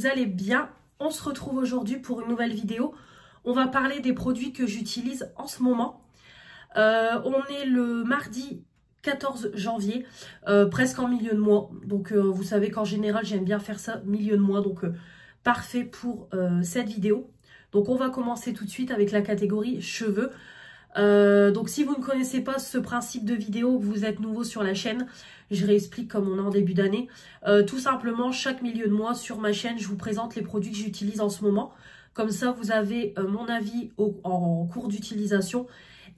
vous allez bien. On se retrouve aujourd'hui pour une nouvelle vidéo. On va parler des produits que j'utilise en ce moment. On est le mardi 14 janvier, presque en milieu de mois. Donc vous savez qu'en général j'aime bien faire ça milieu de mois. Donc parfait pour cette vidéo. Donc on va commencer tout de suite avec la catégorie cheveux. Donc si vous ne connaissez pas ce principe de vidéo, que vous êtes nouveau sur la chaîne, je réexplique comme on est en début d'année. Tout simplement, chaque milieu de mois sur ma chaîne, je vous présente les produits que j'utilise en ce moment. Comme ça, vous avez mon avis en cours d'utilisation.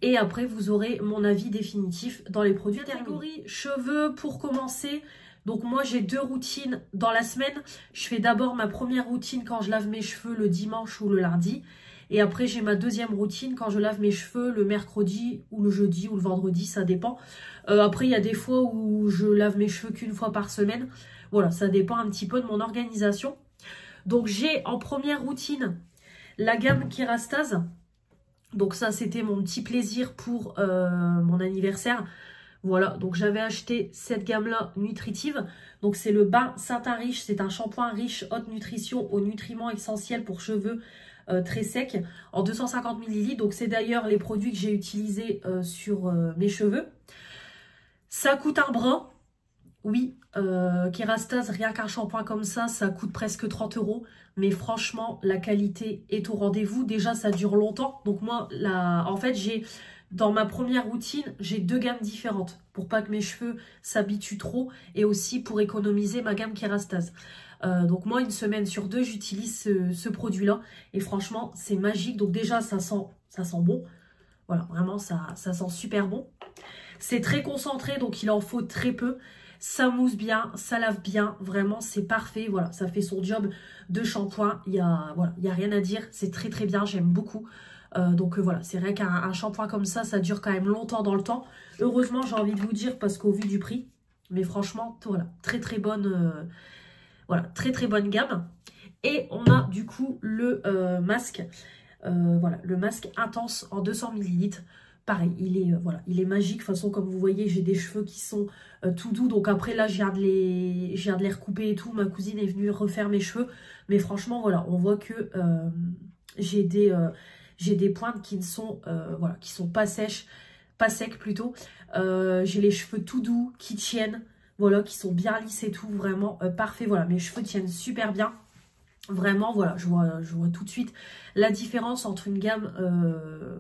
Et après, vous aurez mon avis définitif dans les produits. Catégorie cheveux, pour commencer. Donc moi, j'ai deux routines dans la semaine. Je fais d'abord ma première routine quand je lave mes cheveux le dimanche ou le lundi. Et après, j'ai ma deuxième routine quand je lave mes cheveux le mercredi ou le jeudi ou le vendredi, ça dépend. Après, il y a des fois où je lave mes cheveux qu'une fois par semaine. Voilà, ça dépend un petit peu de mon organisation. Donc, j'ai en première routine la gamme Kérastase. Donc ça, c'était mon petit plaisir pour mon anniversaire. Voilà, donc j'avais acheté cette gamme-là nutritive. Donc c'est le bain Satin Riche. C'est un shampoing riche haute nutrition aux nutriments essentiels pour cheveux très secs en 250 ml. Donc c'est d'ailleurs les produits que j'ai utilisés sur mes cheveux. Ça coûte un bras. Oui, Kérastase, rien qu'un shampoing comme ça coûte presque 30 €. Mais franchement, la qualité est au rendez-vous. Déjà, ça dure longtemps. Donc moi, en fait, dans ma première routine, j'ai deux gammes différentes. Pour pas que mes cheveux s'habituent trop. Et aussi pour économiser ma gamme Kérastase. Donc moi, une semaine sur deux, j'utilise ce produit-là. Et franchement, c'est magique. Donc déjà, ça sent bon. Voilà, vraiment, ça sent super bon. C'est très concentré, donc il en faut très peu. Ça mousse bien, ça lave bien, vraiment c'est parfait, voilà, ça fait son job de shampoing, il y a rien à dire, c'est très très bien, j'aime beaucoup. Donc voilà, c'est vrai qu'un shampoing comme ça dure quand même longtemps dans le temps. Heureusement, j'ai envie de vous dire, parce qu'au vu du prix, mais franchement, voilà, très très bonne, très très bonne gamme. Et on a du coup le masque, voilà, le masque intense en 200 ml. Pareil, il est magique. De toute façon, comme vous voyez, j'ai des cheveux qui sont tout doux. Donc après, là, je viens de les recouper et tout. Ma cousine est venue refaire mes cheveux. Mais franchement, voilà, on voit que j'ai des pointes qui ne sont, qui sont pas sèches, pas secs plutôt. J'ai les cheveux tout doux, qui tiennent, voilà, qui sont bien lisses et tout. Vraiment parfait. Voilà, mes cheveux tiennent super bien. Vraiment, voilà, je vois tout de suite la différence entre une gamme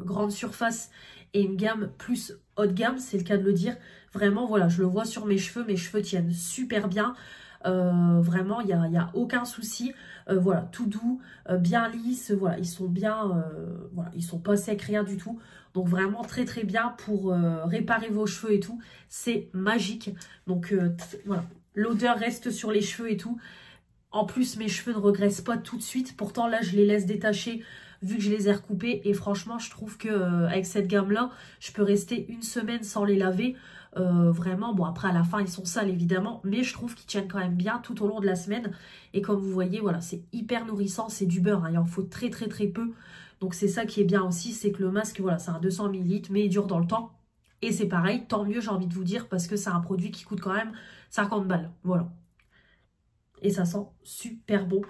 grande surface et une gamme plus haut de gamme, c'est le cas de le dire. Vraiment, voilà, je le vois sur mes cheveux tiennent super bien. Vraiment, il y a aucun souci. Voilà, tout doux, bien lisse, voilà, ils sont bien, voilà, ils sont pas secs, rien du tout. Donc vraiment très très bien pour réparer vos cheveux et tout. C'est magique. Donc voilà, l'odeur reste sur les cheveux et tout. En plus, mes cheveux ne regraissent pas tout de suite. Pourtant, là, je les laisse détacher vu que je les ai recoupés. Et franchement, je trouve que avec cette gamme-là, je peux rester une semaine sans les laver. Vraiment, bon, après, à la fin, ils sont sales, évidemment. Mais je trouve qu'ils tiennent quand même bien tout au long de la semaine. Et comme vous voyez, voilà, c'est hyper nourrissant. C'est du beurre, hein, il en faut très, très, très peu. Donc, c'est ça qui est bien aussi. C'est que le masque, voilà, c'est un 200 ml, mais il dure dans le temps. Et c'est pareil, tant mieux, j'ai envie de vous dire, parce que c'est un produit qui coûte quand même 50 balles. Voilà. Et ça sent super bon.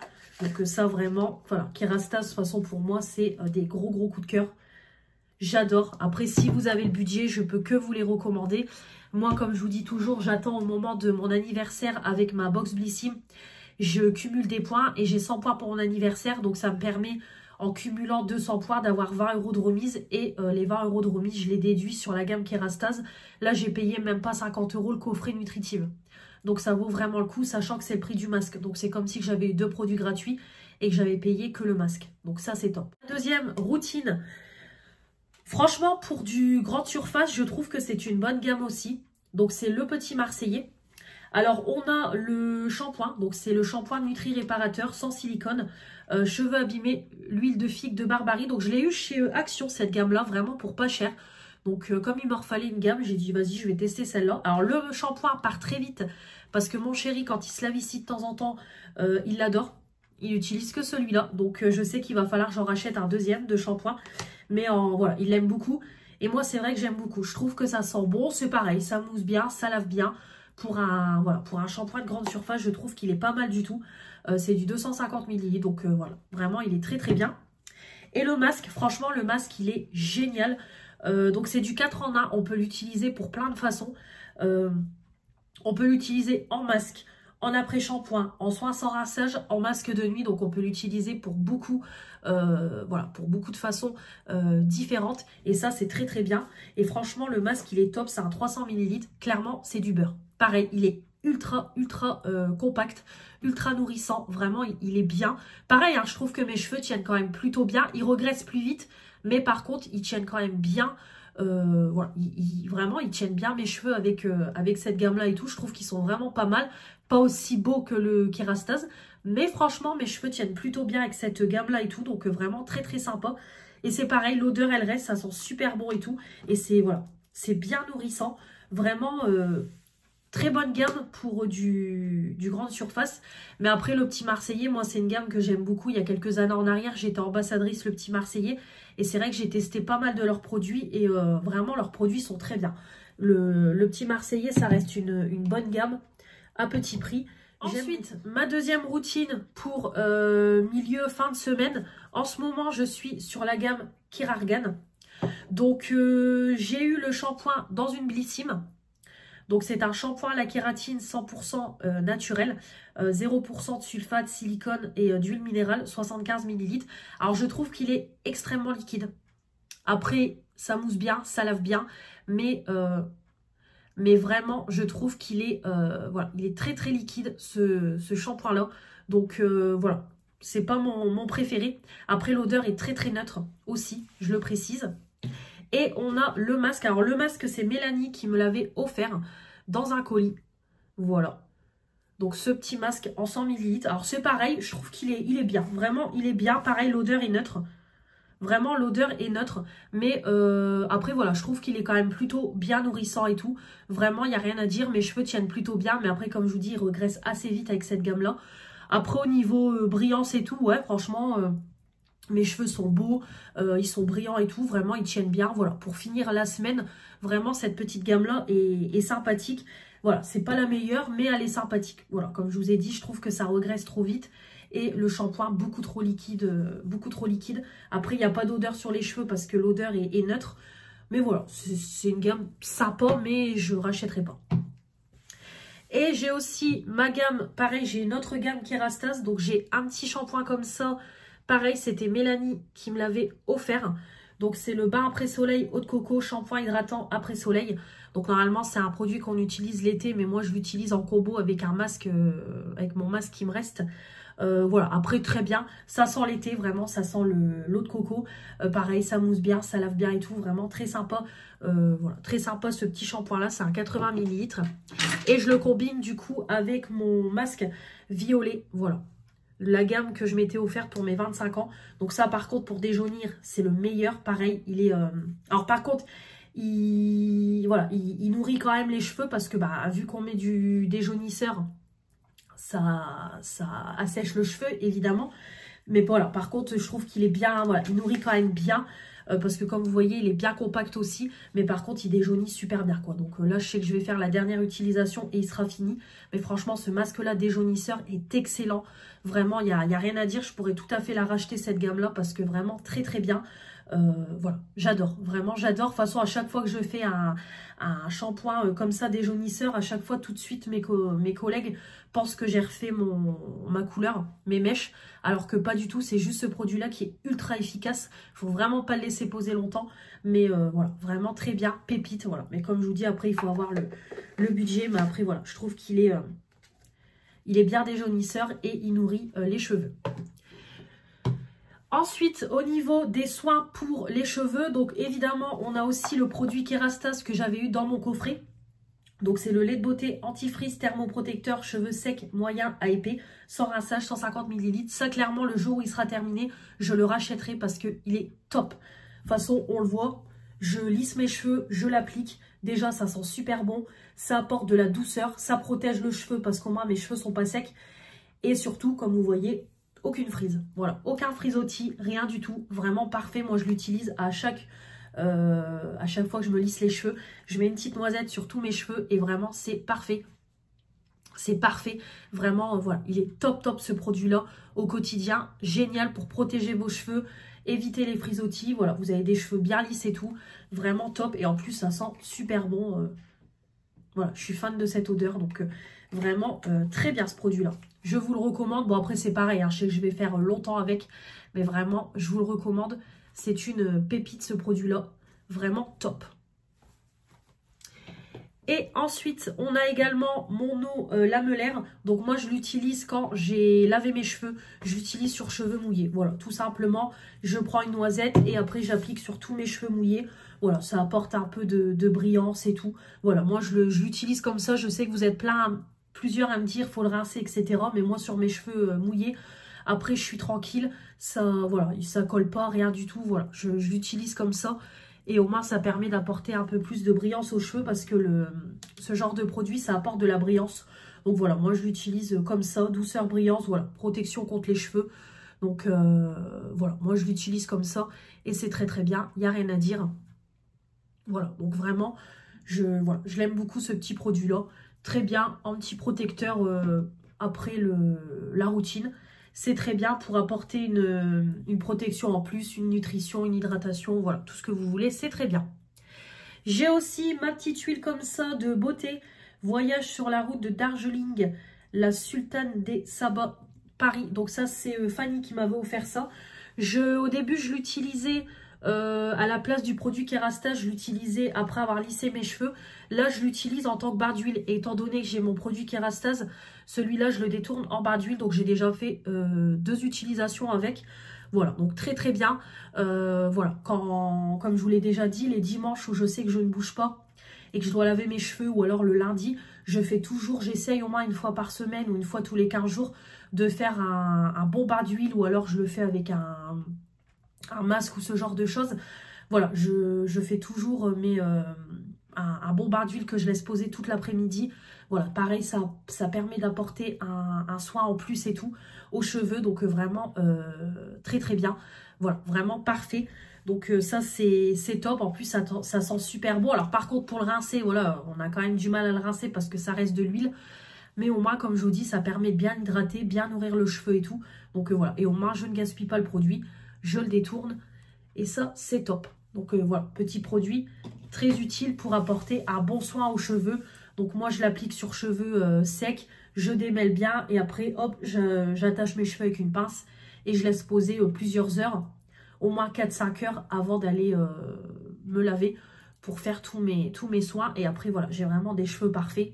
Donc ça vraiment, voilà, Kérastase, de toute façon pour moi, c'est des gros coups de cœur. J'adore. Après, si vous avez le budget, je peux que vous les recommander. Moi, comme je vous dis toujours, j'attends au moment de mon anniversaire avec ma box Blissim. Je cumule des points et j'ai 100 points pour mon anniversaire. Donc ça me permet, en cumulant 200 points, d'avoir 20 € de remise. Et les 20 € de remise, je les déduis sur la gamme Kérastase. Là, j'ai payé même pas 50 € le coffret nutritive. Donc ça vaut vraiment le coup, sachant que c'est le prix du masque. Donc c'est comme si j'avais eu deux produits gratuits et que j'avais payé que le masque. Donc ça c'est top. Deuxième routine. Franchement, pour du grande surface, je trouve que c'est une bonne gamme aussi. Donc c'est le Petit Marseillais. Alors on a le shampoing. Donc c'est le shampoing Nutri Réparateur sans silicone. Cheveux abîmés, l'huile de figue de Barbarie. Donc je l'ai eu chez Action cette gamme-là, vraiment pour pas cher. Donc comme il m'en fallait une gamme, j'ai dit vas-y je vais tester celle-là. Alors le shampoing part très vite parce que mon chéri quand il se lave ici de temps en temps, il l'adore. Il utilise que celui-là. Donc je sais qu'il va falloir que j'en rachète un deuxième de shampoing. Mais voilà, il l'aime beaucoup. Et moi c'est vrai que j'aime beaucoup. Je trouve que ça sent bon, c'est pareil, ça mousse bien, ça lave bien. Pour un shampoing de grande surface, je trouve qu'il est pas mal du tout. C'est du 250 ml. Donc voilà, vraiment il est très très bien. Et le masque, franchement le masque il est génial. Donc c'est du 4 en 1, on peut l'utiliser pour plein de façons. On peut l'utiliser en masque, en après-shampoing, en soin sans rinçage, en masque de nuit. Donc on peut l'utiliser pour beaucoup, voilà, pour beaucoup de façons différentes. Et ça c'est très très bien. Et franchement le masque il est top, c'est un 300 ml. Clairement c'est du beurre. Pareil, il est ultra compact, ultra nourrissant. Vraiment il est bien. Pareil, hein, je trouve que mes cheveux tiennent quand même plutôt bien. Ils regraissent plus vite, mais par contre ils tiennent quand même bien. Voilà, vraiment ils tiennent bien mes cheveux avec cette gamme là et tout. Je trouve qu'ils sont vraiment pas mal, pas aussi beaux que le Kérastase, mais franchement mes cheveux tiennent plutôt bien avec cette gamme là et tout, donc vraiment très très sympa. Et c'est pareil, l'odeur elle reste, ça sent super bon et tout, et c'est voilà, c'est bien nourrissant, vraiment très bonne gamme pour du grande surface. Mais après le petit Marseillais, moi c'est une gamme que j'aime beaucoup. Il y a quelques années en arrière, j'étais ambassadrice le petit Marseillais. Et c'est vrai que j'ai testé pas mal de leurs produits. Et vraiment leurs produits sont très bien. Le petit Marseillais, ça reste une bonne gamme à petit prix. Ensuite, ma deuxième routine pour milieu fin de semaine. En ce moment, je suis sur la gamme Kirargan. Donc j'ai eu le shampoing dans une Blyssime. Donc c'est un shampoing à la kératine 100% naturel, 0% de sulfate, silicone et d'huile minérale, 75 ml. Alors je trouve qu'il est extrêmement liquide. Après, ça mousse bien, ça lave bien, mais vraiment je trouve qu'il est, voilà, il est très très liquide ce shampoing-là. Donc voilà, c'est pas mon préféré. Après l'odeur est très très neutre aussi, je le précise. Et on a le masque. Alors le masque, c'est Mélanie qui me l'avait offert dans un colis. Voilà. Donc ce petit masque en 100 ml. Alors c'est pareil, je trouve qu'il est bien. Vraiment, il est bien. Pareil, l'odeur est neutre. Vraiment, l'odeur est neutre. Mais après, voilà, je trouve qu'il est quand même plutôt bien nourrissant et tout. Vraiment, il n'y a rien à dire. Mes cheveux tiennent plutôt bien. Mais après, comme je vous dis, ils regraissent assez vite avec cette gamme-là. Après, au niveau brillance et tout, ouais, franchement... mes cheveux sont beaux, ils sont brillants et tout, vraiment ils tiennent bien. Voilà, pour finir la semaine, vraiment cette petite gamme-là est sympathique. Voilà, c'est pas la meilleure, mais elle est sympathique. Voilà, comme je vous ai dit, je trouve que ça regraisse trop vite. Et le shampoing, beaucoup trop liquide, beaucoup trop liquide. Après, il n'y a pas d'odeur sur les cheveux parce que l'odeur est neutre. Mais voilà, c'est une gamme sympa, mais je ne rachèterai pas. Et j'ai aussi ma gamme, pareil, j'ai une autre gamme Kérastase. Donc j'ai un petit shampoing comme ça. Pareil, c'était Mélanie qui me l'avait offert. Donc c'est le bain après soleil eau de coco, shampoing hydratant après soleil. Donc normalement c'est un produit qu'on utilise l'été, mais moi je l'utilise en combo avec un masque, avec mon masque qui me reste. Voilà, après très bien, ça sent l'été, vraiment ça sent l'eau de coco. Pareil, ça mousse bien, ça lave bien et tout, vraiment très sympa. Voilà, très sympa ce petit shampoing là, c'est un 80 ml. Et je le combine du coup avec mon masque violet, voilà. La gamme que je m'étais offerte pour mes 25 ans. Donc ça par contre pour déjaunir c'est le meilleur. Pareil il est... Alors par contre voilà, il nourrit quand même les cheveux parce que bah, vu qu'on met du déjaunisseur ça assèche le cheveu évidemment. Mais voilà, par contre je trouve qu'il est bien, voilà, il nourrit quand même bien. Parce que comme vous voyez il est bien compact aussi, mais par contre il déjaunit super bien quoi. Donc là je sais que je vais faire la dernière utilisation et il sera fini, mais franchement ce masque là déjaunisseur est excellent, vraiment il y a rien à dire. Je pourrais tout à fait la racheter cette gamme là parce que vraiment très très bien. Voilà, j'adore, vraiment j'adore. De toute façon à chaque fois que je fais un shampoing comme ça déjaunisseur, à chaque fois tout de suite mes collègues pensent que j'ai refait ma couleur, mes mèches, alors que pas du tout, c'est juste ce produit là qui est ultra efficace. Il faut vraiment pas le laisser poser longtemps, mais voilà, vraiment très bien, pépite, voilà. Mais comme je vous dis, après il faut avoir le budget, mais après voilà, je trouve qu'il est bien déjaunisseur et il nourrit les cheveux. Ensuite, au niveau des soins pour les cheveux, donc évidemment, on a aussi le produit Kérastase que j'avais eu dans mon coffret. Donc c'est le lait de beauté antifreeze thermoprotecteur cheveux secs moyens à épais, sans rinçage, 150 ml. Ça clairement, le jour où il sera terminé, je le rachèterai parce qu'il est top. De toute façon, on le voit, je lisse mes cheveux, je l'applique. Déjà, ça sent super bon, ça apporte de la douceur, ça protège le cheveu parce qu'au moins mes cheveux sont pas secs. Et surtout, comme vous voyez, aucune frise. Voilà, aucun frisottis, rien du tout. Vraiment parfait. Moi, je l'utilise à chaque fois que je me lisse les cheveux. Je mets une petite noisette sur tous mes cheveux et vraiment, c'est parfait. C'est parfait, vraiment, voilà, il est top ce produit-là au quotidien. Génial pour protéger vos cheveux, éviter les frisottis. Voilà, vous avez des cheveux bien lisses et tout, vraiment top. Et en plus, ça sent super bon. Voilà, je suis fan de cette odeur, donc vraiment très bien ce produit-là. Je vous le recommande. Bon, après, c'est pareil, hein, je sais que je vais faire longtemps avec, mais vraiment, je vous le recommande. C'est une pépite, ce produit-là, vraiment top. Et ensuite, on a également mon eau lamellaire. Donc moi, je l'utilise quand j'ai lavé mes cheveux. J'utilise sur cheveux mouillés. Voilà, tout simplement, je prends une noisette et après, j'applique sur tous mes cheveux mouillés. Voilà, ça apporte un peu de brillance et tout. Voilà, moi, je l'utilise comme ça. Je sais que vous êtes plusieurs à me dire, faut le rincer, etc. Mais moi, sur mes cheveux mouillés, après, je suis tranquille. Ça, voilà, ça colle pas, rien du tout. Voilà, je l'utilise comme ça. Et au moins, ça permet d'apporter un peu plus de brillance aux cheveux parce que ce genre de produit, ça apporte de la brillance. Donc voilà, moi, je l'utilise comme ça, douceur, brillance, voilà, protection contre les cheveux. Donc voilà, moi, je l'utilise comme ça et c'est très bien, il n'y a rien à dire. Voilà, donc vraiment, je l'aime beaucoup ce petit produit-là. Très bien, anti-protecteur après la routine. C'est très bien pour apporter une protection en plus, une nutrition, une hydratation, voilà, tout ce que vous voulez, c'est très bien. J'ai aussi ma petite huile comme ça de beauté. Voyage sur la route de Darjeeling, la sultane des Sabas, Paris. Donc ça, c'est Fanny qui m'avait offert ça. Au début, je l'utilisais à la place du produit Kérastase, je l'utilisais après avoir lissé mes cheveux. Là, je l'utilise en tant que barre d'huile. Et étant donné que j'ai mon produit Kérastase, celui-là, je le détourne en barre d'huile. Donc, j'ai déjà fait 2 utilisations avec. Voilà, donc très bien. Voilà, comme je vous l'ai déjà dit, les dimanches où je sais que je ne bouge pas et que je dois laver mes cheveux ou alors le lundi, je fais toujours, j'essaye au moins une fois par semaine ou une fois tous les 15 jours de faire un bon barre d'huile ou alors je le fais avec un masque ou ce genre de choses. Voilà, je fais toujours un bon barre d'huile que je laisse poser toute l'après-midi. Voilà, pareil, ça permet d'apporter un soin en plus et tout aux cheveux. Donc vraiment très bien. Voilà, vraiment parfait. Donc ça, c'est top. En plus, ça sent super bon. Alors par contre, pour le rincer, voilà, on a quand même du mal à le rincer parce que ça reste de l'huile. Mais au moins, comme je vous dis, ça permet de bien hydrater, bien nourrir le cheveu et tout. Donc voilà, et au moins, je ne gaspille pas le produit. Je le détourne et ça, c'est top. Donc voilà, petit produit très utile pour apporter un bon soin aux cheveux. Donc moi, je l'applique sur cheveux secs, je démêle bien et après, hop, j'attache mes cheveux avec une pince et je laisse poser plusieurs heures, au moins 4-5 heures avant d'aller me laver pour faire tous mes soins. Et après, voilà, j'ai vraiment des cheveux parfaits.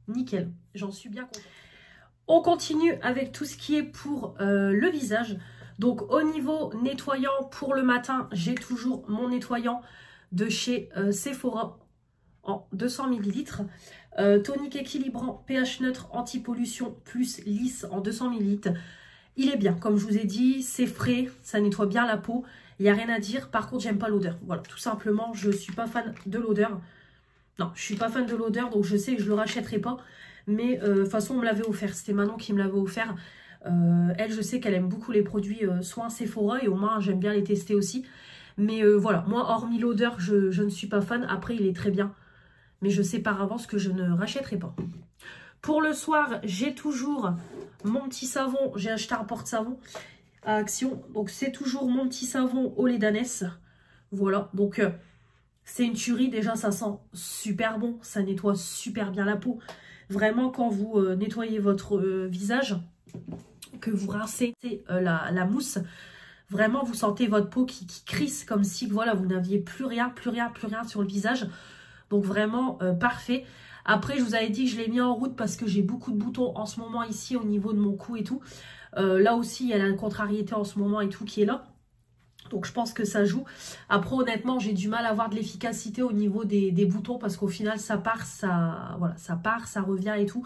Nickel, j'en suis bien contente. On continue avec tout ce qui est pour le visage. Donc au niveau nettoyant pour le matin, j'ai toujours mon nettoyant de chez Sephora en 200 ml. Tonique équilibrant, pH neutre, anti-pollution plus lisse en 200 ml. Il est bien, comme je vous ai dit, c'est frais, ça nettoie bien la peau. Il n'y a rien à dire, par contre j'aime pas l'odeur. Voilà, tout simplement, je ne suis pas fan de l'odeur. Non, je suis pas fan de l'odeur, donc je sais que je le rachèterai pas. Mais de toute façon, on me l'avait offert. C'était Manon qui me l'avait offert. Elle, je sais qu'elle aime beaucoup les produits soins Sephora. Et au moins, j'aime bien les tester aussi. Mais voilà, moi, hormis l'odeur, je ne suis pas fan. Après, il est très bien. Mais je sais par avance que je ne rachèterai pas. Pour le soir, j'ai toujours mon petit savon. J'ai acheté un porte-savon à Action. Donc, c'est toujours mon petit savon au lait d'ânesse. Voilà, donc... c'est une tuerie, déjà ça sent super bon, ça nettoie super bien la peau. Vraiment quand vous nettoyez votre visage, que vous rincez la mousse, vraiment vous sentez votre peau qui crisse comme si voilà, vous n'aviez plus rien sur le visage. Donc vraiment parfait. Après je vous avais dit que je l'ai mis en route parce que j'ai beaucoup de boutons en ce moment ici au niveau de mon cou et tout. Là aussi il y a la contrariété en ce moment et tout qui est là. Donc je pense que ça joue. Après honnêtement j'ai du mal à avoir de l'efficacité au niveau des boutons parce qu'au final ça part, ça revient et tout.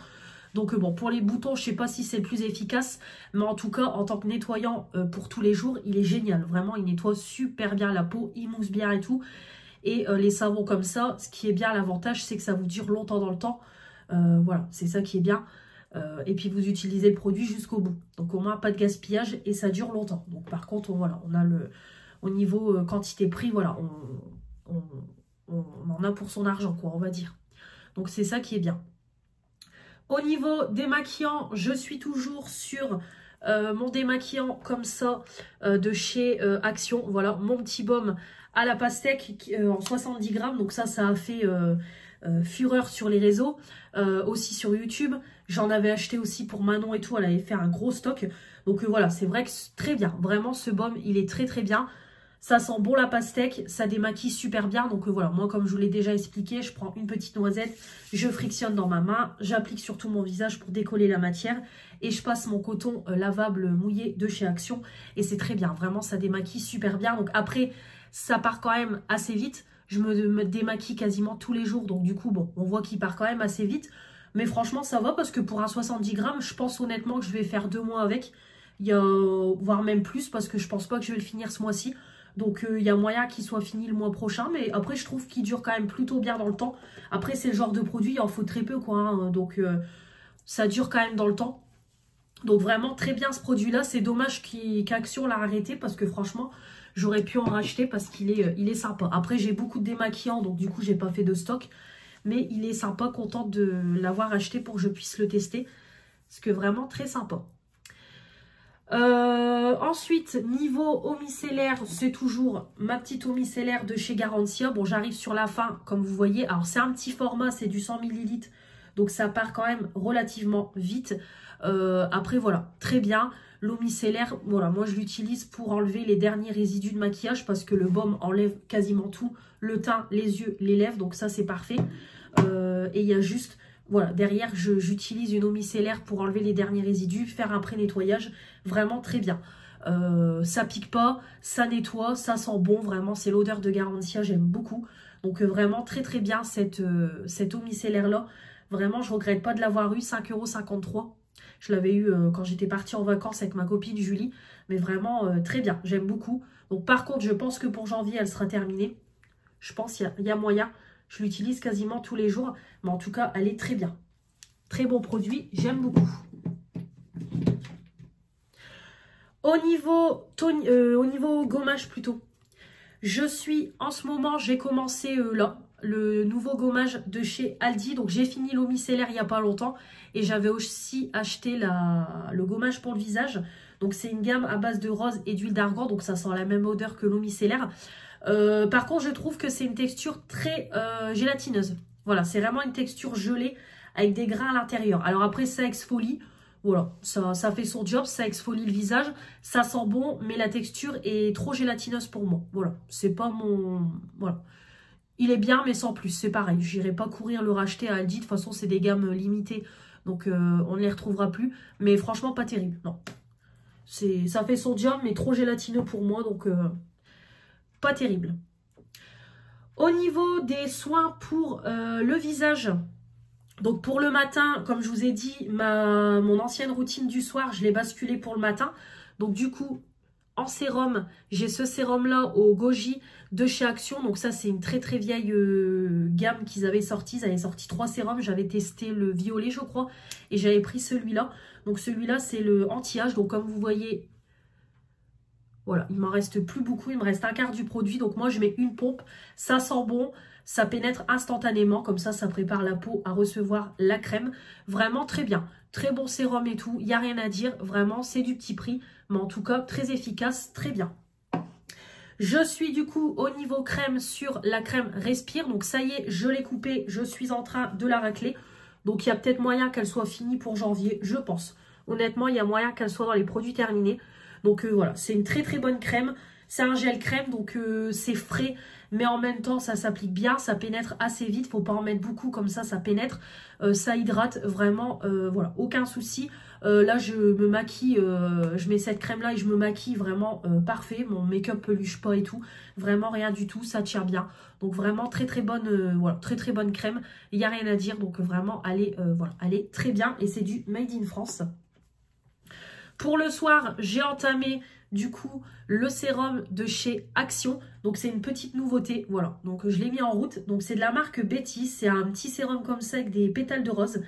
Donc bon pour les boutons je sais pas si c'est le plus efficace. Mais en tout cas en tant que nettoyant pour tous les jours il est génial. Vraiment il nettoie super bien la peau, il mousse bien et tout. Et les savons comme ça, ce qui est bien l'avantage c'est que ça vous dure longtemps dans le temps. Voilà c'est ça qui est bien. Et puis vous utilisez le produit jusqu'au bout. Donc au moins pas de gaspillage et ça dure longtemps. Donc par contre voilà, on a au niveau quantité prix, voilà, on en a pour son argent quoi, on va dire. Donc c'est ça qui est bien. Au niveau démaquillant, je suis toujours sur mon démaquillant comme ça de chez Action. Voilà, mon petit baume à la pastèque en 70 grammes. Donc ça a fait fureur sur les réseaux, aussi sur YouTube. J'en avais acheté aussi pour Manon et tout. Elle avait fait un gros stock. Donc voilà, c'est vrai que c'est très bien. Vraiment, ce baume, il est très très bien. Ça sent bon la pastèque, ça démaquille super bien. Donc voilà, moi comme je vous l'ai déjà expliqué, je prends une petite noisette, je frictionne dans ma main, j'applique sur tout mon visage pour décoller la matière et je passe mon coton lavable mouillé de chez Action et c'est très bien. Vraiment, ça démaquille super bien. Donc après, ça part quand même assez vite. Je me démaquille quasiment tous les jours. Donc du coup, bon, on voit qu'il part quand même assez vite. Mais franchement, ça va parce que pour un 70 grammes, je pense honnêtement que je vais faire 2 mois avec. Il y a, voire même plus parce que je pense pas que je vais le finir ce mois-ci. Donc, il y a moyen qu'il soit fini le mois prochain. Mais après, je trouve qu'il dure quand même plutôt bien dans le temps. Après, c'est le genre de produit, il en faut très peu, quoi. Hein, donc, ça dure quand même dans le temps. Donc, vraiment, très bien ce produit-là. C'est dommage qu'Action l'a arrêté parce que franchement, j'aurais pu en racheter parce qu'il est sympa. Après, j'ai beaucoup de démaquillants, donc du coup, j'ai pas fait de stock. Mais il est sympa, contente de l'avoir acheté pour que je puisse le tester. Parce que vraiment, très sympa. Ensuite, niveau eau micellaire, c'est toujours ma petite eau micellaire de chez Garantia. Bon, j'arrive sur la fin, comme vous voyez. Alors, c'est un petit format, c'est du 100 ml. Donc, ça part quand même relativement vite. Après, voilà, très bien. L'eau micellaire, voilà, moi, je l'utilise pour enlever les derniers résidus de maquillage parce que le baume enlève quasiment tout. Le teint, les yeux, les lèvres. Donc, ça, c'est parfait. Et il y a juste... Voilà, derrière, j'utilise une eau micellaire pour enlever les derniers résidus, faire un pré-nettoyage, vraiment très bien. Ça pique pas, ça nettoie, ça sent bon, vraiment, c'est l'odeur de Garantia, j'aime beaucoup. Donc vraiment très très bien cette eau micellaire-là. Vraiment, je regrette pas de l'avoir eu, 5,53 €. Je l'avais eu quand j'étais partie en vacances avec ma copine Julie, mais vraiment très bien, j'aime beaucoup. Donc par contre, je pense que pour janvier, elle sera terminée. Je pense qu'il y a moyen. Je l'utilise quasiment tous les jours. Mais en tout cas, elle est très bien. Très bon produit. J'aime beaucoup. Au niveau gommage plutôt. Je suis en ce moment, j'ai commencé là. Le nouveau gommage de chez Aldi. Donc j'ai fini l'eau micellaire il n'y a pas longtemps. Et j'avais aussi acheté le gommage pour le visage. Donc c'est une gamme à base de rose et d'huile d'argan. Donc ça sent la même odeur que l'eau micellaire. Par contre, je trouve que c'est une texture très gélatineuse. Voilà, c'est vraiment une texture gelée avec des grains à l'intérieur. Alors après, ça exfolie. Voilà, ça fait son job, ça exfolie le visage. Ça sent bon, mais la texture est trop gélatineuse pour moi. Voilà, c'est pas mon... Voilà. Il est bien, mais sans plus, c'est pareil. J'irai pas courir le racheter à Aldi. De toute façon, c'est des gammes limitées. Donc, on ne les retrouvera plus. Mais franchement, pas terrible, non. Ça fait son job, mais trop gélatineux pour moi. Donc... pas terrible. Au niveau des soins pour le visage, donc pour le matin, comme je vous ai dit, mon ancienne routine du soir, je l'ai basculée pour le matin. Donc du coup, en sérum, j'ai ce sérum-là au goji de chez Action. Donc ça, c'est une très très vieille gamme qu'ils avaient sorti. Ils avaient sorti 3 sérums. J'avais testé le violet, je crois, et j'avais pris celui-là. Donc celui-là, c'est le anti-âge. Donc comme vous voyez... Voilà, il m'en reste plus beaucoup, il me reste un quart du produit. Donc moi, je mets une pompe, ça sent bon, ça pénètre instantanément. Comme ça prépare la peau à recevoir la crème. Vraiment très bien, très bon sérum et tout, il n'y a rien à dire. Vraiment, c'est du petit prix, mais en tout cas, très efficace, très bien. Je suis du coup au niveau crème sur la crème Respire. Donc ça y est, je l'ai coupée, je suis en train de la racler. Donc il y a peut-être moyen qu'elle soit finie pour janvier, je pense. Honnêtement, il y a moyen qu'elle soit dans les produits terminés. Donc voilà, c'est une très très bonne crème. C'est un gel crème, donc c'est frais, mais en même temps, ça s'applique bien, ça pénètre assez vite. Faut pas en mettre beaucoup, comme ça pénètre. Ça hydrate vraiment, voilà, aucun souci. Là, je me maquille, je mets cette crème-là et je me maquille vraiment parfait. Mon make-up peluche pas et tout. Vraiment rien du tout, ça tire bien. Donc vraiment très très bonne, voilà, très très bonne crème. Il n'y a rien à dire, donc vraiment, voilà, elle est très bien. Et c'est du Made in France. Pour le soir, j'ai entamé du coup le sérum de chez Action. Donc c'est une petite nouveauté, voilà. Donc je l'ai mis en route. Donc c'est de la marque Betty. C'est un petit sérum comme ça avec des pétales de rose,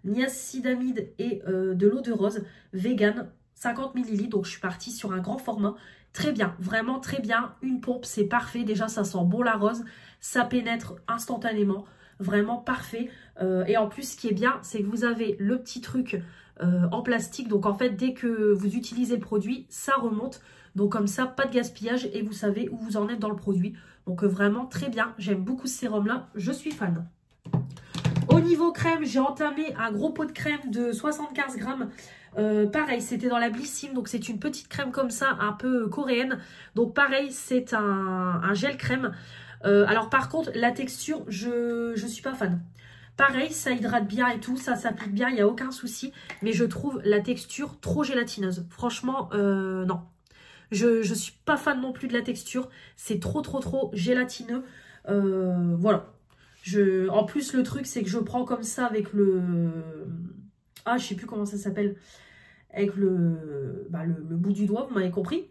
niacinamide et de l'eau de rose, vegan, 50 ml. Donc je suis partie sur un grand format. Très bien, vraiment très bien. Une pompe, c'est parfait. Déjà ça sent bon la rose. Ça pénètre instantanément. vraiment parfait. Et en plus, ce qui est bien, c'est que vous avez le petit truc en plastique. Donc en fait, dès que vous utilisez le produit, ça remonte. Donc comme ça, pas de gaspillage et vous savez où vous en êtes dans le produit. Donc vraiment très bien. J'aime beaucoup ce sérum-là. Je suis fan. Au niveau crème, j'ai entamé un gros pot de crème de 75 grammes. Pareil, c'était dans la Blissim, donc c'est une petite crème comme ça, un peu coréenne. Donc pareil, c'est un gel crème. Alors par contre, la texture, je suis pas fan. Pareil, ça hydrate bien et tout, ça s'applique bien, il n'y a aucun souci. Mais je trouve la texture trop gélatineuse. Franchement, non. Je suis pas fan non plus de la texture. C'est trop gélatineux. Voilà. En plus, le truc, c'est que je prends comme ça avec le... Ah, je sais plus comment ça s'appelle. Avec le bout du doigt, vous m'avez compris.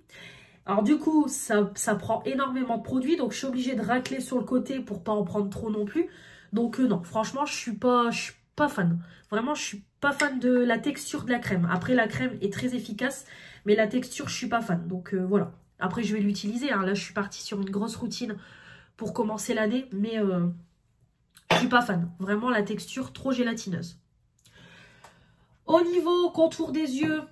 Alors du coup, ça prend énormément de produits. Donc je suis obligée de racler sur le côté pour pas en prendre trop non plus. Donc non, franchement, je suis pas fan. Vraiment, je suis pas fan de la texture de la crème. Après, la crème est très efficace, mais la texture, je suis pas fan. Donc voilà. Après, je vais l'utiliser. Hein. Là, je suis partie sur une grosse routine pour commencer l'année, mais je suis pas fan. Vraiment, la texture trop gélatineuse. Au niveau contour des yeux,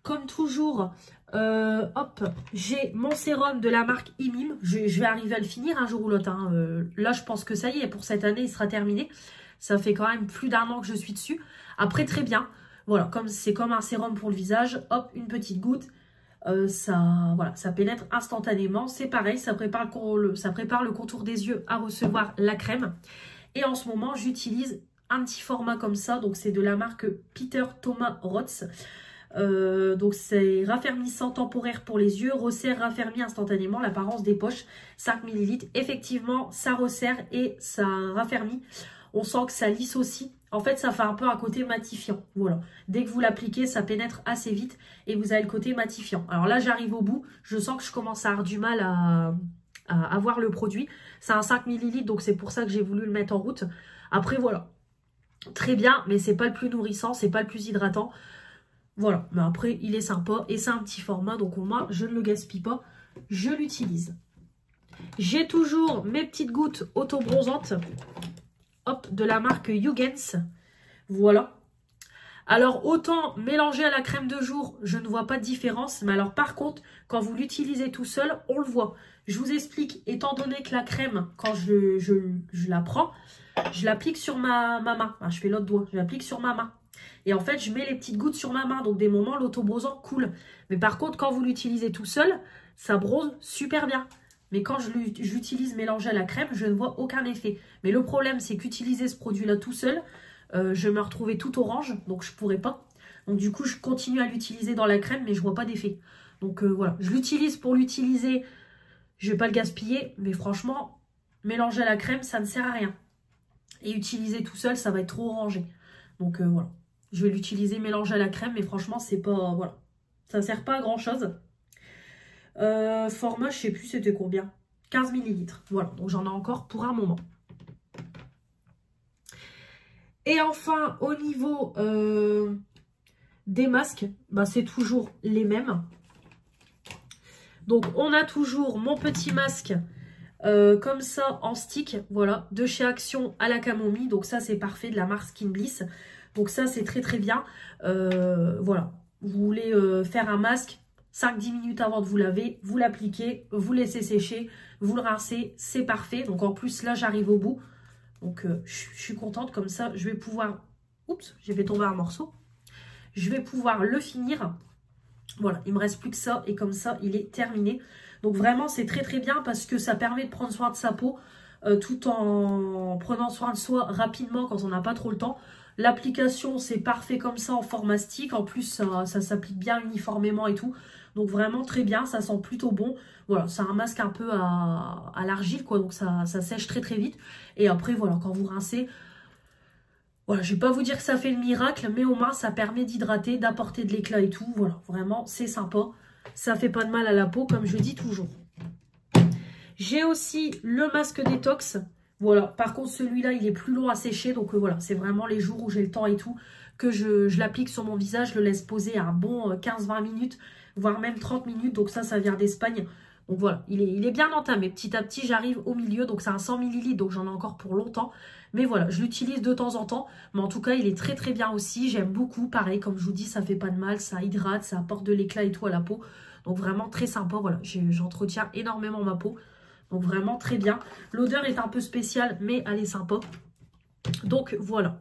comme toujours, hop, j'ai mon sérum de la marque Imim. Je vais arriver à le finir un jour ou l'autre. Hein. Là, je pense que ça y est, pour cette année, il sera terminé. Ça fait quand même plus d'1 an que je suis dessus. Après, très bien. Voilà, c'est comme un sérum pour le visage. Hop, une petite goutte. Ça pénètre instantanément. C'est pareil, ça prépare le contour des yeux à recevoir la crème. Et en ce moment, j'utilise un petit format comme ça. Donc, c'est de la marque Peter Thomas Roth. Donc c'est raffermissant temporaire pour les yeux, resserre, raffermit instantanément l'apparence des poches, 5 ml. Effectivement, ça resserre et ça raffermit. On sent que ça lisse aussi. En fait, ça fait un peu un côté matifiant. Voilà. Dès que vous l'appliquez, ça pénètre assez vite et vous avez le côté matifiant. Alors là, j'arrive au bout. Je sens que je commence à avoir du mal à avoir le produit. C'est un 5 ml, donc c'est pour ça que j'ai voulu le mettre en route. Après, voilà. Très bien, mais c'est pas le plus nourrissant, c'est pas le plus hydratant. Voilà, mais après, il est sympa et c'est un petit format, donc au moins, je ne le gaspille pas, je l'utilise. J'ai toujours mes petites gouttes auto-bronzantes, hop, de la marque Yugens, voilà. Alors, autant mélanger à la crème de jour, je ne vois pas de différence, mais alors par contre, quand vous l'utilisez tout seul, on le voit. Je vous explique, étant donné que la crème, quand je la prends, je l'applique sur ma main, je fais l'autre doigt, je l'applique sur ma main. Et en fait, je mets les petites gouttes sur ma main. Donc, des moments, l'auto-bronzant coule. Mais par contre, quand vous l'utilisez tout seul, ça bronze super bien. Mais quand j'utilise mélangé à la crème, je ne vois aucun effet. Mais le problème, c'est qu'utiliser ce produit-là tout seul, je me retrouvais tout orange. Donc, je ne pourrais pas. Donc, du coup, je continue à l'utiliser dans la crème, mais je ne vois pas d'effet. Donc, voilà. Je l'utilise pour l'utiliser. Je ne vais pas le gaspiller. Mais franchement, mélanger à la crème, ça ne sert à rien. Et utiliser tout seul, ça va être trop orangé. Donc, voilà. Je vais l'utiliser mélangé à la crème, mais franchement, c'est pas... Voilà. Ça ne sert pas à grand-chose. Format, je sais plus c'était combien. 15 ml. Voilà, donc j'en ai encore pour un moment. Et enfin, au niveau des masques, bah, c'est toujours les mêmes. Donc, on a toujours mon petit masque comme ça en stick. Voilà, de chez Action à la camomille. Donc ça, c'est parfait, de la marque Skin Bliss. Donc ça, c'est très bien. Voilà, vous voulez faire un masque, 5-10 minutes avant de vous laver, vous l'appliquez, vous laissez sécher, vous le rincez, c'est parfait. Donc en plus, là, j'arrive au bout. Donc je suis contente, comme ça, je vais pouvoir... Oups, j'ai fait tomber un morceau. Je vais pouvoir le finir. Voilà, il me reste plus que ça et comme ça, il est terminé. Donc vraiment, c'est très bien parce que ça permet de prendre soin de sa peau tout en prenant soin de soi rapidement quand on n'a pas trop le temps. L'application, c'est parfait comme ça en format stick. En plus, ça s'applique bien uniformément et tout. Donc vraiment très bien, ça sent plutôt bon. Voilà, c'est un masque un peu à l'argile, quoi. Donc ça sèche très vite. Et après, voilà, quand vous rincez, voilà, je vais pas vous dire que ça fait le miracle, mais au moins ça permet d'hydrater, d'apporter de l'éclat et tout. Voilà, vraiment, c'est sympa. Ça fait pas de mal à la peau, comme je dis toujours. J'ai aussi le masque détox. Voilà, par contre celui-là il est plus long à sécher, donc voilà, c'est vraiment les jours où j'ai le temps et tout que je l'applique sur mon visage, je le laisse poser un bon 15-20 minutes, voire même 30 minutes, donc ça vient d'Espagne, Donc voilà, il est bien entamé. Petit à petit, j'arrive au milieu. Donc c'est un 100 ml, donc j'en ai encore pour longtemps. Mais voilà, je l'utilise de temps en temps. Mais en tout cas, il est très très bien aussi. J'aime beaucoup. Pareil, comme je vous dis, ça fait pas de mal. Ça hydrate, ça apporte de l'éclat et tout à la peau. Donc vraiment très sympa. Voilà, j'entretiens énormément ma peau. Donc vraiment très bien. L'odeur est un peu spéciale, mais elle est sympa. Donc voilà.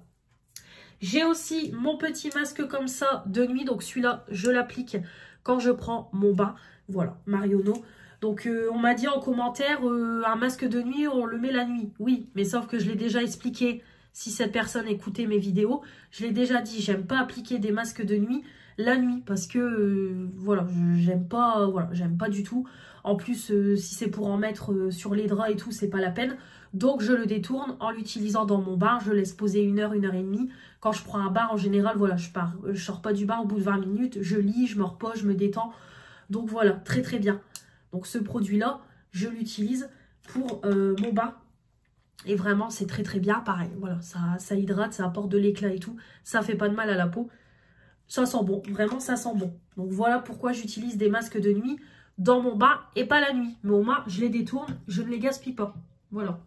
J'ai aussi mon petit masque comme ça de nuit. Donc celui-là, je l'applique quand je prends mon bain. Voilà, Marionneau. Donc on m'a dit en commentaire, un masque de nuit, on le met la nuit. Oui, mais sauf que je l'ai déjà expliqué. Si cette personne écoutait mes vidéos, je l'ai déjà dit. J'aime pas appliquer des masques de nuit la nuit. Parce que, voilà, j'aime pas, voilà, j'aime pas du tout. En plus, si c'est pour en mettre sur les draps et tout, c'est pas la peine. Donc je le détourne en l'utilisant dans mon bain. Je laisse poser 1 heure, 1 heure et demie. Quand je prends un bain, en général, voilà, je sors pas du bain au bout de 20 minutes. Je lis, je me repose, je me détends. Donc voilà, très très bien. Donc ce produit-là, je l'utilise pour mon bain. Et vraiment, c'est très très bien. Pareil, voilà, ça hydrate, ça apporte de l'éclat et tout. Ça fait pas de mal à la peau. Ça sent bon, vraiment ça sent bon. Donc voilà pourquoi j'utilise des masques de nuit dans mon bain et pas la nuit. Mais au moins, je les détourne, je ne les gaspille pas. Voilà.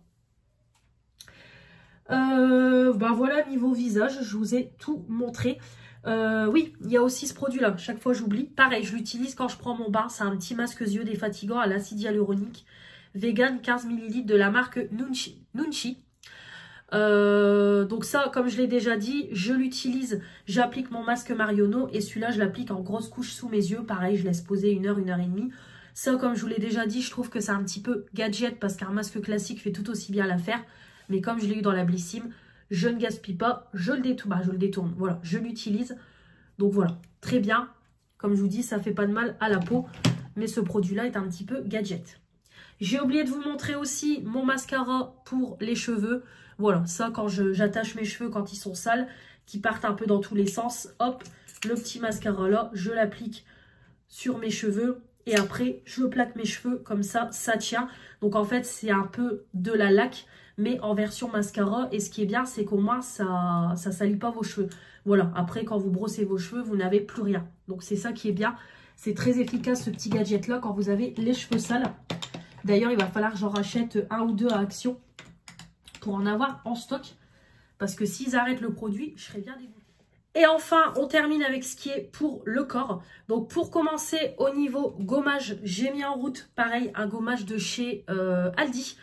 Ben voilà, niveau visage, je vous ai tout montré. Oui, il y a aussi ce produit-là. Chaque fois, j'oublie. Pareil, je l'utilise quand je prends mon bain. C'est un petit masque yeux défatigant à l'acide hyaluronique. Vegan, 15 ml de la marque Nunchi. Donc ça, comme je l'ai déjà dit, je l'utilise. J'applique mon masque Marionneau et celui-là, je l'applique en grosse couche sous mes yeux. Pareil, je laisse poser 1 heure, 1 heure et demie. Ça, comme je vous l'ai déjà dit, je trouve que c'est un petit peu gadget parce qu'un masque classique fait tout aussi bien l'affaire. Mais comme je l'ai eu dans la Blissim, je ne gaspille pas, je le détourne. Voilà, je l'utilise. Donc voilà, très bien. Comme je vous dis, ça fait pas de mal à la peau. Mais ce produit-là est un petit peu gadget. J'ai oublié de vous montrer aussi mon mascara pour les cheveux. Voilà, ça quand j'attache mes cheveux quand ils sont sales, qui partent un peu dans tous les sens. Hop, le petit mascara là, je l'applique sur mes cheveux. Et après, je plaque mes cheveux comme ça, ça tient. Donc en fait, c'est un peu de la laque, mais en version mascara. Et ce qui est bien, c'est qu'au moins, ça salit pas vos cheveux. Voilà, après, quand vous brossez vos cheveux, vous n'avez plus rien. Donc c'est ça qui est bien. C'est très efficace, ce petit gadget-là, quand vous avez les cheveux sales. D'ailleurs, il va falloir que j'en rachète 1 ou 2 à Action pour en avoir en stock. Parce que s'ils arrêtent le produit, je serais bien dégoûtée. Et enfin, on termine avec ce qui est pour le corps. Donc, pour commencer, au niveau gommage, j'ai mis en route, pareil, un gommage de chez Aldi.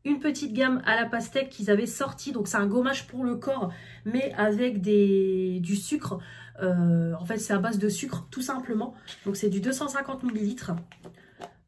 Une petite gamme à la pastèque qu'ils avaient sorti. Donc, c'est un gommage pour le corps, mais avec du sucre. En fait, c'est à base de sucre, tout simplement. Donc, c'est du 250 ml.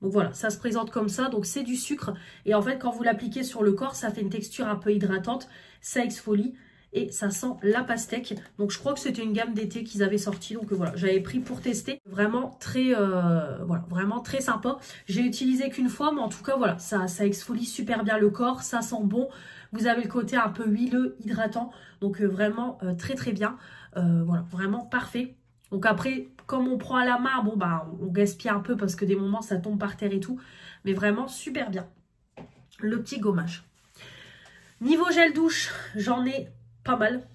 Donc voilà, ça se présente comme ça. Donc c'est du sucre. Et en fait, quand vous l'appliquez sur le corps, ça fait une texture un peu hydratante. Ça exfolie et ça sent la pastèque. Donc je crois que c'était une gamme d'été qu'ils avaient sorti. Donc voilà, j'avais pris pour tester. Vraiment très, voilà, vraiment très sympa. J'ai utilisé qu'une fois, mais en tout cas, voilà, ça exfolie super bien le corps. Ça sent bon. Vous avez le côté un peu huileux, hydratant. Donc vraiment très très bien. Voilà, vraiment parfait. Donc après, comme on prend à la main, bon bah on gaspille un peu parce que des moments ça tombe par terre et tout. Mais vraiment super bien. Le petit gommage. Niveau gel douche, j'en ai pas mal,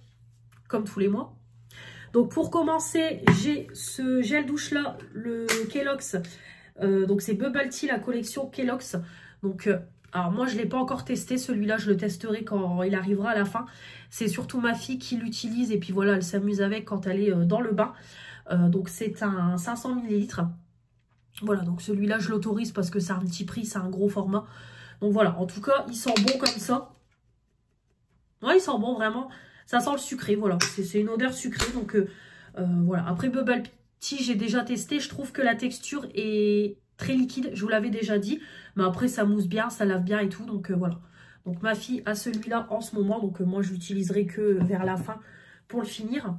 comme tous les mois. Donc pour commencer, j'ai ce gel douche là, le Kellogg's. Donc c'est Bubble Tea, la collection Kellogg's. Donc alors moi je ne l'ai pas encore testé, celui-là je le testerai quand il arrivera à la fin. C'est surtout ma fille qui l'utilise et puis voilà, elle s'amuse avec quand elle est dans le bain. Donc c'est un 500 ml. Voilà, donc celui-là je l'autorise parce que c'est un petit prix, c'est un gros format. Donc voilà, en tout cas il sent bon comme ça. Ouais, il sent bon vraiment, ça sent le sucré, voilà. C'est une odeur sucrée, donc voilà. Après Bubble Tea j'ai déjà testé, je trouve que la texture est très liquide, je vous l'avais déjà dit. Mais après ça mousse bien, ça lave bien et tout, donc voilà. Donc ma fille a celui-là en ce moment, donc moi je l'utiliserai que vers la fin pour le finir.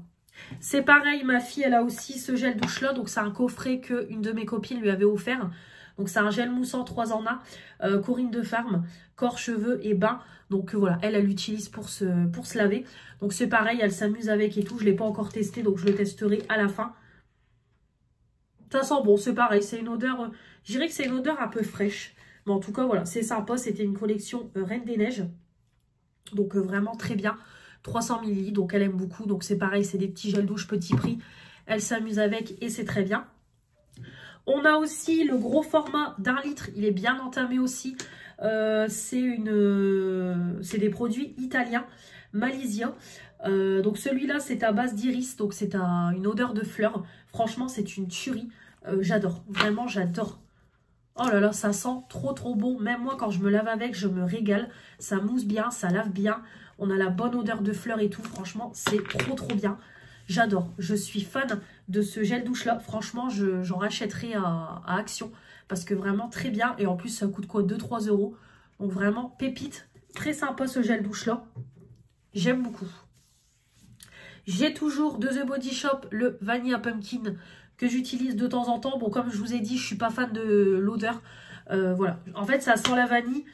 C'est pareil, ma fille, elle a aussi ce gel douche là. Donc, c'est un coffret qu'une de mes copines lui avait offert. Donc, c'est un gel moussant 3 en 1. Corinne de Farm, corps, cheveux et bain. Donc, voilà, elle l'utilise pour se laver. Donc, c'est pareil, elle s'amuse avec et tout. Je ne l'ai pas encore testé, donc je le testerai à la fin. Ça sent bon, c'est pareil. C'est une odeur, je dirais que c'est une odeur un peu fraîche. Mais en tout cas, voilà, c'est sympa. C'était une collection Reine des Neiges. Donc, vraiment très bien. 300 ml, donc elle aime beaucoup. Donc c'est pareil, c'est des petits gels douche petit prix. Elle s'amuse avec et c'est très bien. On a aussi le gros format d'1 litre. Il est bien entamé aussi. C'est des produits italiens, Malaysia. Donc celui-là, c'est à base d'iris. Donc c'est une odeur de fleurs. Franchement, c'est une tuerie. J'adore. Vraiment, j'adore. Oh là là, ça sent trop trop bon. Même moi, quand je me lave avec, je me régale. Ça mousse bien, ça lave bien. On a la bonne odeur de fleurs et tout. Franchement, c'est trop trop bien. J'adore. Je suis fan de ce gel douche là. Franchement, j'en rachèterai à Action. Parce que vraiment très bien. Et en plus, ça coûte quoi, 2-3 €. Donc vraiment, pépite. Très sympa ce gel douche là. J'aime beaucoup. J'ai toujours de The Body Shop le Vanilla Pumpkin que j'utilise de temps en temps. Bon, comme je vous ai dit, je suis pas fan de l'odeur. Voilà. En fait, ça sent la vanille.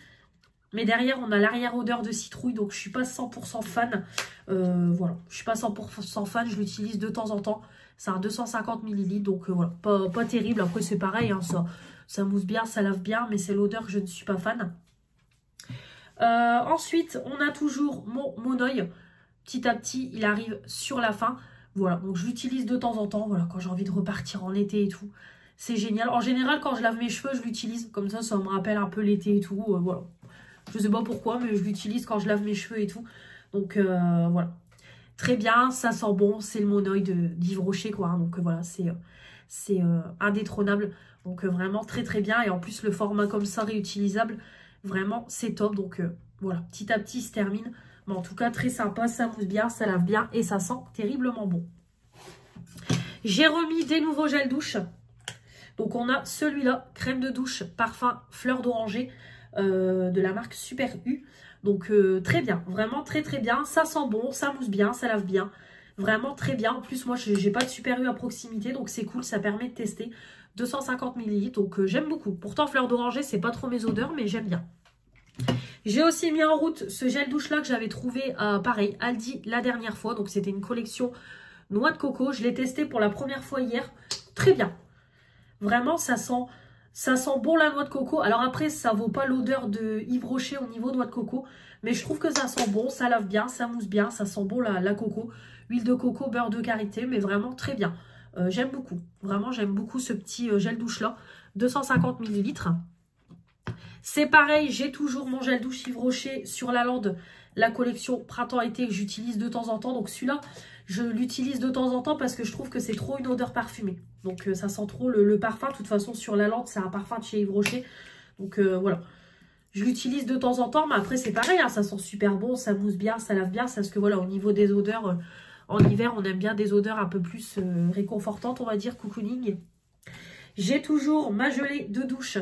Mais derrière, on a l'arrière-odeur de citrouille. Donc, je suis pas 100% fan. Voilà. Je suis pas 100% fan. Je l'utilise de temps en temps. C'est un 250 ml. Donc, voilà. Pas terrible. Après, c'est pareil. Hein, ça mousse bien, ça lave bien. Mais c'est l'odeur que je ne suis pas fan. Ensuite, on a toujours mon Monoï. Petit à petit, il arrive sur la fin. Voilà, donc je l'utilise de temps en temps, voilà, quand j'ai envie de repartir en été et tout. C'est génial. En général, quand je lave mes cheveux, je l'utilise. Comme ça me rappelle un peu l'été et tout. Voilà. Je sais pas pourquoi, mais je l'utilise quand je lave mes cheveux et tout. Donc, voilà. Très bien, ça sent bon. C'est le Monoï d'Yves Rocher, quoi. Hein. Donc, voilà, c'est indétrônable. Donc, vraiment très, très bien. Et en plus, le format comme ça, réutilisable, vraiment, c'est top. Donc, voilà, petit à petit, il se termine. Mais en tout cas, très sympa, ça mousse bien, ça lave bien et ça sent terriblement bon. J'ai remis des nouveaux gels douche. Donc, on a celui-là, crème de douche, parfum fleur d'oranger de la marque Super U. Donc, très bien, vraiment très très bien. Ça sent bon, ça mousse bien, ça lave bien. Vraiment très bien. En plus, moi, j'ai pas de Super U à proximité, donc c'est cool, ça permet de tester. 250 ml, donc j'aime beaucoup. Pourtant, fleur d'oranger, c'est pas trop mes odeurs, mais j'aime bien. J'ai aussi mis en route ce gel douche là que j'avais trouvé pareil Aldi la dernière fois. Donc c'était une collection noix de coco. Je l'ai testé pour la première fois hier. Très bien. Vraiment ça sent bon la noix de coco. Alors après ça vaut pas l'odeur de Yves Rocher au niveau noix de coco. Mais je trouve que ça sent bon, ça lave bien, ça mousse bien, ça sent bon la coco. Huile de coco, beurre de karité, mais vraiment très bien. J'aime beaucoup. Vraiment j'aime beaucoup ce petit gel douche là. 250 ml. C'est pareil, j'ai toujours mon gel douche Yves Rocher sur la lande, la collection printemps-été que j'utilise de temps en temps. Donc celui-là, je l'utilise de temps en temps parce que je trouve que c'est trop une odeur parfumée. Donc ça sent trop le parfum. De toute façon, sur la lande, c'est un parfum de chez Yves Rocher. Donc voilà, je l'utilise de temps en temps. Mais après, c'est pareil, hein, ça sent super bon, ça mousse bien, ça lave bien. Parce que voilà, au niveau des odeurs, en hiver, on aime bien des odeurs un peu plus réconfortantes, on va dire, cocooning. J'ai toujours ma gelée de douche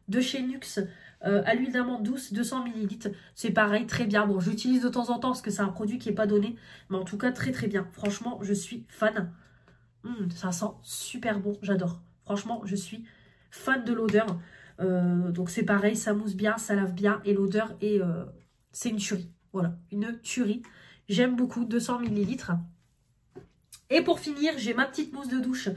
de chez Nuxe. À l'huile d'amande douce, 200 ml. C'est pareil, très bien. Bon, j'utilise de temps en temps parce que c'est un produit qui n'est pas donné. Mais en tout cas, très très bien. Franchement, je suis fan. Ça sent super bon, j'adore. Franchement, je suis fan de l'odeur. Donc c'est pareil, ça mousse bien, ça lave bien. Et l'odeur, c'est une tuerie. Voilà, une tuerie. J'aime beaucoup, 200 ml. Et pour finir, j'ai ma petite mousse de douche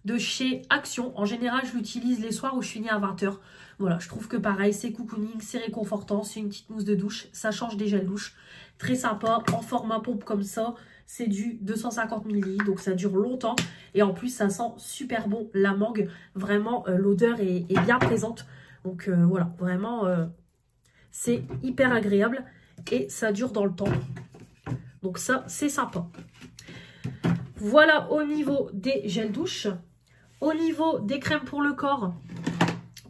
de chez Action. En général, je l'utilise les soirs où je finis à 20 h. Voilà, je trouve que pareil, c'est cocooning, c'est réconfortant, c'est une petite mousse de douche. Ça change des gels douche. Très sympa, en format pompe comme ça. C'est du 250 ml, donc ça dure longtemps. Et en plus, ça sent super bon la mangue. Vraiment, l'odeur est bien présente. Donc voilà, vraiment, c'est hyper agréable. Et ça dure dans le temps. Donc ça, c'est sympa. Voilà au niveau des gels douche. Au niveau des crèmes pour le corps,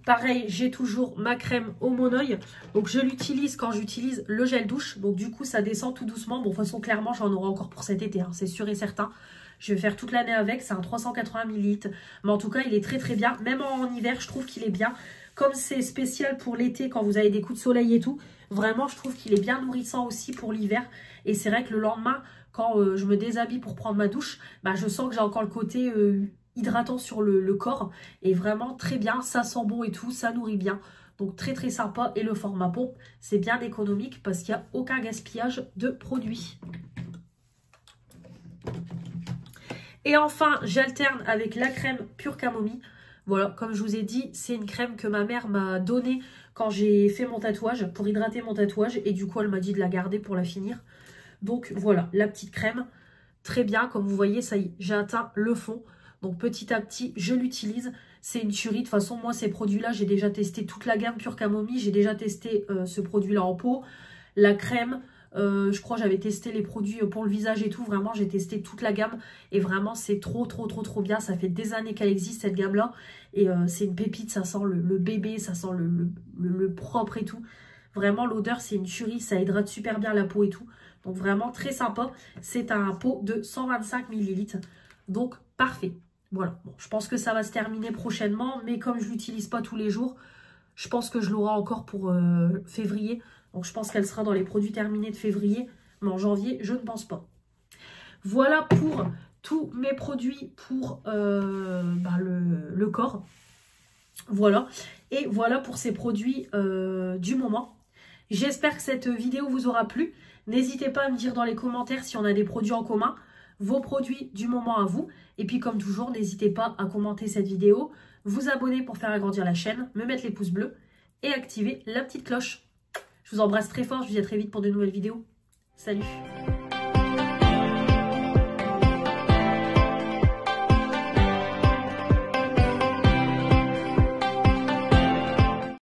pareil, j'ai toujours ma crème au Monoï. Donc, je l'utilise quand j'utilise le gel douche. Donc, du coup, ça descend tout doucement. Bon, de toute façon, clairement, j'en aurai encore pour cet été. Hein, c'est sûr et certain. Je vais faire toute l'année avec. C'est un 380 ml. Mais en tout cas, il est très, très bien. Même en hiver, je trouve qu'il est bien. Comme c'est spécial pour l'été, quand vous avez des coups de soleil et tout. Vraiment, je trouve qu'il est bien nourrissant aussi pour l'hiver. Et c'est vrai que le lendemain, quand je me déshabille pour prendre ma douche, bah, je sens que j'ai encore le côté hydratant sur le corps. Et vraiment très bien, ça sent bon et tout, ça nourrit bien. Donc très très sympa. Et le format pompe, c'est bien économique parce qu'il n'y a aucun gaspillage de produits. Et enfin, j'alterne avec la crème pure camomille. Voilà, comme je vous ai dit, c'est une crème que ma mère m'a donnée quand j'ai fait mon tatouage, pour hydrater mon tatouage. Et du coup, elle m'a dit de la garder pour la finir. Donc voilà, la petite crème, très bien. Comme vous voyez, ça y est, j'ai atteint le fond. Donc petit à petit, je l'utilise. C'est une tuerie. De toute façon, moi, ces produits-là, j'ai déjà testé toute la gamme Pure Camomille. J'ai déjà testé ce produit-là en pot, la crème. Je crois que j'avais testé les produits pour le visage et tout. Vraiment, j'ai testé toute la gamme. Et vraiment, c'est trop bien. Ça fait des années qu'elle existe, cette gamme-là. Et c'est une pépite. Ça sent le bébé, ça sent le propre et tout. Vraiment, l'odeur, c'est une tuerie. Ça hydrate super bien la peau et tout. Donc, vraiment, très sympa. C'est un pot de 125 ml. Donc, parfait. Voilà. Bon, je pense que ça va se terminer prochainement. Mais comme je ne l'utilise pas tous les jours, je pense que je l'aurai encore pour février. Donc, je pense qu'elle sera dans les produits terminés de février. Mais en janvier, je ne pense pas. Voilà pour tous mes produits pour le corps. Voilà. Et voilà pour ces produits du moment. J'espère que cette vidéo vous aura plu. N'hésitez pas à me dire dans les commentaires si on a des produits en commun, vos produits du moment à vous. Et puis comme toujours, n'hésitez pas à commenter cette vidéo, vous abonner pour faire agrandir la chaîne, me mettre les pouces bleus et activer la petite cloche. Je vous embrasse très fort, je vous dis à très vite pour de nouvelles vidéos. Salut!